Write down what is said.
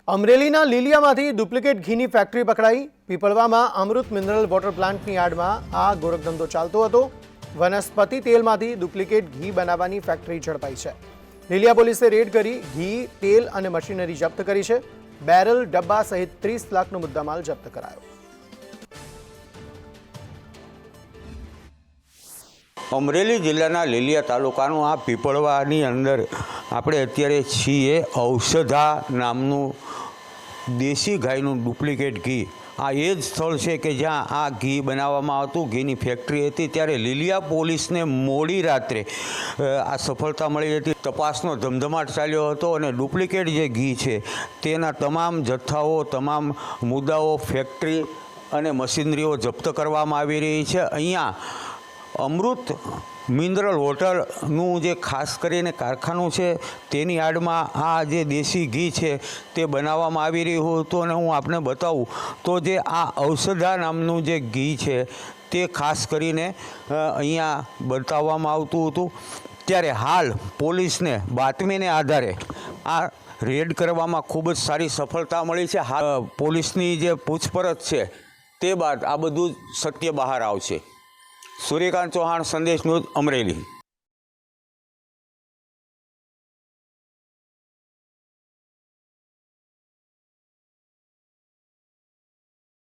અમરેલીના લીલિયામાંથી duplicate ઘીની factory પકડાઈ। પીપળવામાં અમૃત mineral water પ્લાન્ટની આડમાં આ ગોરખધંધો ચાલતો હતો। વનસ્પતિ તેલમાંથી ડુપ્લિકેટ ઘી બનાવવાની ફેક્ટરી ઝડપાઈ છે। લીલિયા પોલીસે રેડ કરી ઘી, તેલ અને મશીનરી જપ્ત કરી છે। બેરલ, ડબ્બા સહિત 30 લાખનો મુદ્દામાલ જપ્ત કરાયો। અમરેલી જિલ્લાના લીલિયા તાલુકાનું આ પીપળવાની અંદર આપણે અત્યારે છીએ। ઔષધા નામનું દેશી ગાયનું ડુપ્લિકેટ ઘી, આ એ જ સ્થળ છે કે જ્યાં આ ઘી બનાવવામાં આવતું, ઘીની ફેક્ટરી હતી। ત્યારે લીલિયા પોલીસને મોડી રાત્રે આ સફળતા મળી હતી। તપાસનો ધમધમાટ ચાલ્યો હતો અને ડુપ્લિકેટ જે ઘી છે તેના તમામ જથ્થાઓ, તમામ મુદ્દાઓ, ફેક્ટરી અને મશીનરીઓ જપ્ત કરવામાં આવી રહી છે। અહીંયા અમૃત મિનરલ વોટરનું જે ખાસ કરીને કારખાનું છે તેની આડમાં આ જે દેશી ઘી છે તે બનાવવામાં આવી રહ્યું હતું। અને હું આપને બતાવું તો જે આ ઔષધા નામનું જે ઘી છે તે ખાસ કરીને અહીંયા બતાવવામાં આવતું હતું। ત્યારે હાલ પોલીસને બાતમીને આધારે આ રેડ કરવામાં ખૂબ જ સારી સફળતા મળી છે। હાલ પોલીસની જે પૂછપરછ છે તે બાદ આ બધું સત્ય બહાર આવશે। सूर्यकांत चौहान, संदेश न्यूज, अमरेली।